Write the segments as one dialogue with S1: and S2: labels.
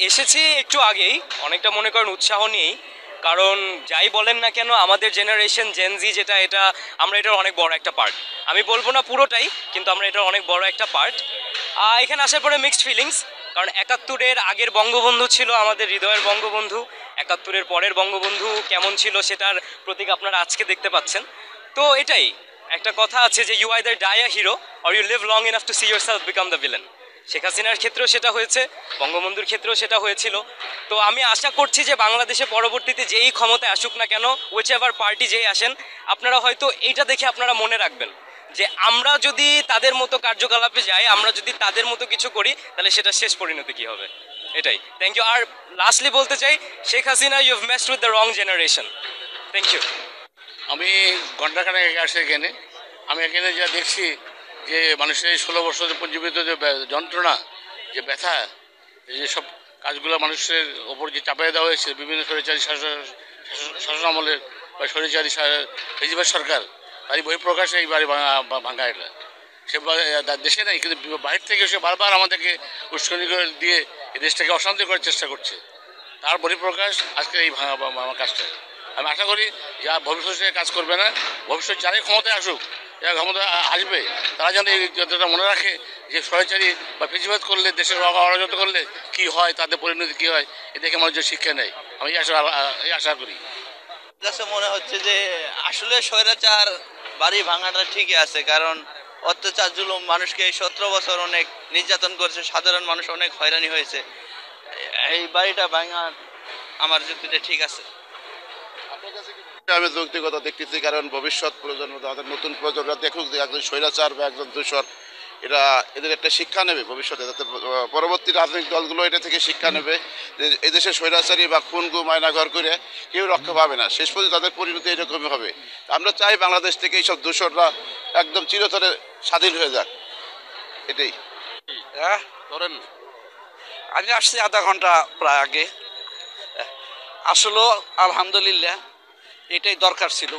S1: এসেছি একটু আগেই, অনেকটা মনে করেন উৎসাহ নিয়েই। কারণ যাই বলেন না কেন, আমাদের জেনারেশন জেনজি যেটা, এটা আমরা এটার অনেক বড় একটা পার্ট। আমি বলবো না পুরোটাই, কিন্তু আমরা এটার অনেক বড় একটা পার্ট। এখানে আসার পরে মিক্সড ফিলিংস। কারণ একাত্তরের আগের বঙ্গবন্ধু ছিল আমাদের হৃদয়ের বঙ্গবন্ধু, একাত্তরের পরের বঙ্গবন্ধু কেমন ছিল সেটার প্রতীক আপনারা আজকে দেখতে পাচ্ছেন। তো এটাই, একটা কথা আছে যে you either die a hero or you live long enough to see yourself become the villain. Sheikh হাসিনার ক্ষেত্রেও সেটা হয়েছে, বঙ্গবন্ধুর ক্ষেত্রেও সেটা হয়েছিল। তো আমি আশা করছি যে বাংলাদেশে পরবর্তীতে যেই ক্ষমতায় আসুক না কেন, উইচ এভার পার্টি যেই আসেন, আপনারা হয়তো এইটা দেখে আপনারা মনে রাখবেন যে আমরা যদি তাদের মতো কার্যকলাপে যাই, আমরা যদি তাদের মতো কিছু করি, তাহলে সেটা শেষ পরিণতি কী হবে। এটাই, থ্যাংক ইউ। আর লাস্টলি বলতে চাই, Sheikh Hasina you have messed with the wrong generation. Thank you.
S2: আমি ঘন্টাখানেক আগে আসি এখানে। আমি এখানে যা দেখছি যে মানুষের এই 16 বছর পুঞ্জীবিত যে যন্ত্রণা, যে ব্যথা, এই যে সব কাজগুলো মানুষের ওপর যে চাপিয়ে দেওয়া হয়েছে বিভিন্ন স্বৈরাচারী শাসন আমলের বা স্বৈরাচারী বেশিরভাগ সরকার, তারই বহিঃপ্রকাশ এই বাড়ি ভাঙা এটা। সে দেশে নেই, কিন্তু বাইরে থেকে সে বারবার আমাদেরকে উস্কানি করে দিয়ে এই দেশটাকে অশান্তি করার চেষ্টা করছে। তার বহিঃপ্রকাশ আজকে এই ভাঙা কাজটা। আমি আশা করি যা ভবিষ্যতে কাজ করবে না, ভবিষ্যৎ যারাই ক্ষমতায় আসুক, যারা ক্ষমতা আসবে, তারা যেন এই যতটা মনে রাখে যে স্বৈরাচারী বা ফেসিবাদ করলে, দেশের অরাজক করলে কি হয়, তাদের পরিণতি কী হয়, এ দেখে মানুষের শিক্ষা নেই। আমি এই আশা করি।
S3: কাছে মনে হচ্ছে যে আসলে স্বৈরাচার বাড়ি ভাঙাটা ঠিকই আছে, কারণ অত্যাচার জুলুম মানুষকে এই 17 বছর অনেক নির্যাতন করেছে, সাধারণ মানুষ অনেক হয়রানি হয়েছে। এই বাড়িটা ভাঙা আমার যুক্তিতে ঠিক আছে।
S4: আমি যৌক্তিকতা দেখতেছি, কারণ ভবিষ্যৎ প্রজন্ম, আমাদের নতুন প্রজন্মরা দেখুক যে একজন স্বৈরাচার বা একজন দূষর, এরা এদের একটা শিক্ষা নেবে ভবিষ্যতে, যাতে পরবর্তী রাজনৈতিক দলগুলো এটা থেকে শিক্ষা নেবে যে এদেশে স্বৈরাচারী বা খুন গুম আয়না ঘর করে কেউ রক্ষা পাবে না, শেষ পর্যন্ত তাদের পরিণতি এরকমই হবে। আমরা চাই বাংলাদেশ থেকে এইসব দূষররা একদম চিরতরে স্বাধীন হয়ে যাক, এটাই।
S5: হ্যাঁ
S4: ধরেন
S5: আমি আসছি আধা ঘন্টা প্রায় আগে। আসলে আলহামদুলিল্লাহ এটাই দরকার ছিল।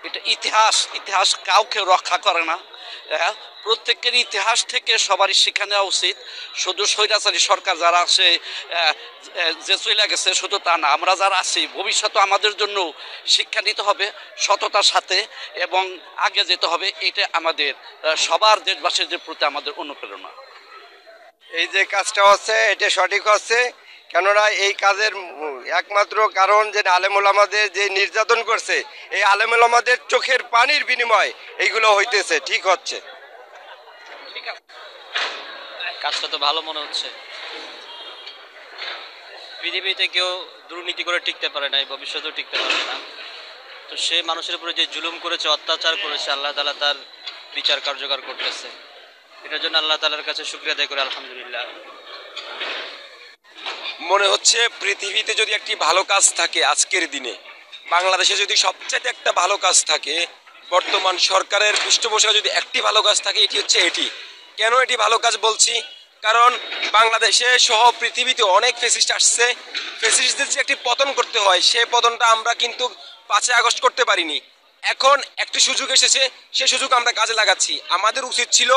S5: এটা ইতিহাস কাউকে রক্ষা করে না। হ্যাঁ, প্রত্যেকের ইতিহাস থেকে সবারই শিক্ষা নেওয়া উচিত। শুধু স্বৈরাচারী সরকার যারা আছে, যে চলে গেছে, শুধু তা না, আমরা যারা আছি ভবিষ্যতে আমাদের জন্য শিক্ষা নিতে হবে সততার সাথে এবং আগে যেতে হবে। এটা আমাদের সবার দেশবাসীদের প্রতি আমাদের অনুপ্রেরণা।
S6: এই যে কাজটা হচ্ছে এটা সঠিক হচ্ছে, কেননা এই কাজের একমাত্র কারণ যে আলেমুলামাদের যে নির্যাতন করছে, এই আলেমুলামাদের চোখের পানির বিনিময় এইগুলো হইতেছে, ঠিক হচ্ছে।
S1: কাজটা তো ভালো মনে হচ্ছে। পৃথিবীতে কেউ দুর্নীতি করে টিকতে পারে না, ভবিষ্যতেও টিকতে পারবে না। তো সে মানুষের উপরে যে জুলুম করেছে, অত্যাচার করেছে, আল্লাহ তাআলা তার বিচার কার্যকর করতেছে। এটার জন্য আল্লাহ তাআলার কাছে শুকরিয়া আদায় করে আলহামদুলিল্লাহ।
S7: মনে হচ্ছে পৃথিবীতে যদি একটি ভালো কাজ থাকে আজকের দিনে, বাংলাদেশে যদি সবচেয়ে একটা ভালো কাজ থাকে, বর্তমান সরকারের পৃষ্ঠপোষকতা যদি একটি ভালো কাজ থাকে, এটি হচ্ছে এটি। কেন এটি ভালো কাজ বলছি? কারণ বাংলাদেশে সহ পৃথিবীতে অনেক ফ্যাসিস্ট আসছে। ফ্যাসিস্টদের যে একটি পতন করতে হয়, সেই পতনটা আমরা কিন্তু 5ই আগস্ট করতে পারিনি। এখন একটি সুযোগ এসেছে, সে সুযোগ আমরা কাজে লাগাচ্ছি। আমাদের উচিত ছিল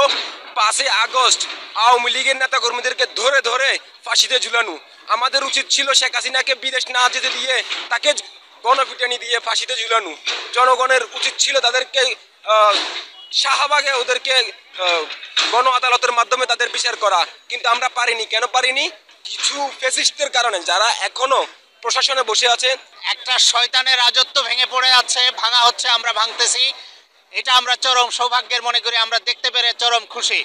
S7: 5ই আগস্ট আওয়ামী লীগের নেতা কর্মীদেরকে ধরে ধরে ফাঁসিতে ঝুলানো। আমাদের উচিত ছিল শেখ হাসিনাকে বিদেশ না যেতে দিয়ে তাকে গণপিটানি দিয়ে ফাঁসিতে ঝুলানো। জনগণের উচিত ছিল তাদেরকে শাহবাগে ওদেরকে গণ আদালতের মাধ্যমে তাদের বিচার করা, কিন্তু আমরা পারিনি। কেন পারিনি? কিছু ফ্যাসিস্টদের কারণে, যারা এখনো প্রশাসনে বসে আছে।
S8: একটা শয়তানের রাজত্ব ভেঙে পড়ে আছে, ভাঙা হচ্ছে, আমরা ভাঙতেছি। এটা আমরা চরম সৌভাগ্যের মনে করি, আমরা দেখতে পেরে চরম খুশি,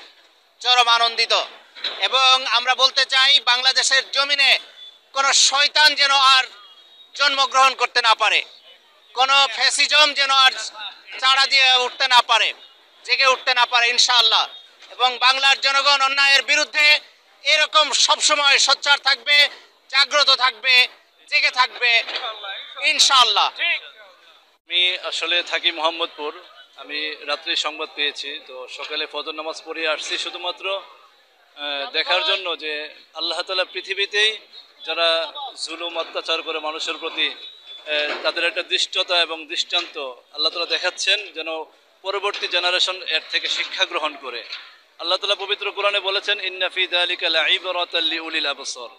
S8: চরম আনন্দিত। এবং আমরা বলতে চাই বাংলাদেশের জমিনে কোনো শয়তান যেন আর জন্মগ্রহণ করতে না পারে, কোনো ফ্যাসিজম যেন আর চাড়া দিয়ে উঠতে না পারে, জেগে উঠতে না পারে ইনশাআল্লাহ। এবং বাংলার জনগণ অন্যায়ের বিরুদ্ধে এরকম সবসময় সোচ্চার থাকবে, জাগ্রত থাকবে, জেগে থাকবে ইনশাআল্লাহ।
S9: আমি আসলে থাকি মোহাম্মদপুর। আমি রাত্রি সংবাদ পেয়েছি, তো সকালে ফজর নামাজ পড়ে আসছি শুধুমাত্র দেখার জন্য যে আল্লাহ তাআলা পৃথিবীতেই যারা জুলুম অত্যাচার করে মানুষের প্রতি, তাদের একটা দৃষ্টতা এবং দৃষ্টান্ত আল্লাহ তাআলা দেখাচ্ছেন, যেন পরবর্তী জেনারেশন এর থেকে শিক্ষা গ্রহণ করে। আল্লাহ তাআলা পবিত্র কোরআনে বলেছেন, ইন্না ফি যালিকা লাইবরাতাল লিউলিল আবসার।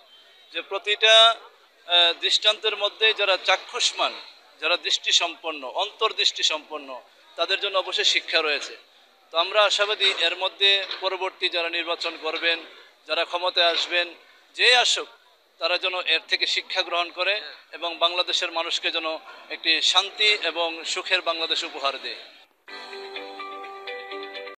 S9: যে প্রতিটা দৃষ্টান্তের মধ্যে যারা চাক্ষুষ্মান, যারা দৃষ্টিসম্পন্ন, অন্তর্দৃষ্টিসম্পন্ন, তাদের জন্য অবশ্যই শিক্ষা রয়েছে। তো আমরা আশাবাদী এর মধ্যে পরবর্তী যারা নির্বাচন করবেন, যারা ক্ষমতায় আসবেন, যে আসুক, তারা যেন এর থেকে শিক্ষা গ্রহণ করে এবং বাংলাদেশের মানুষকে যেন একটি শান্তি এবং সুখের বাংলাদেশ উপহার দেয়।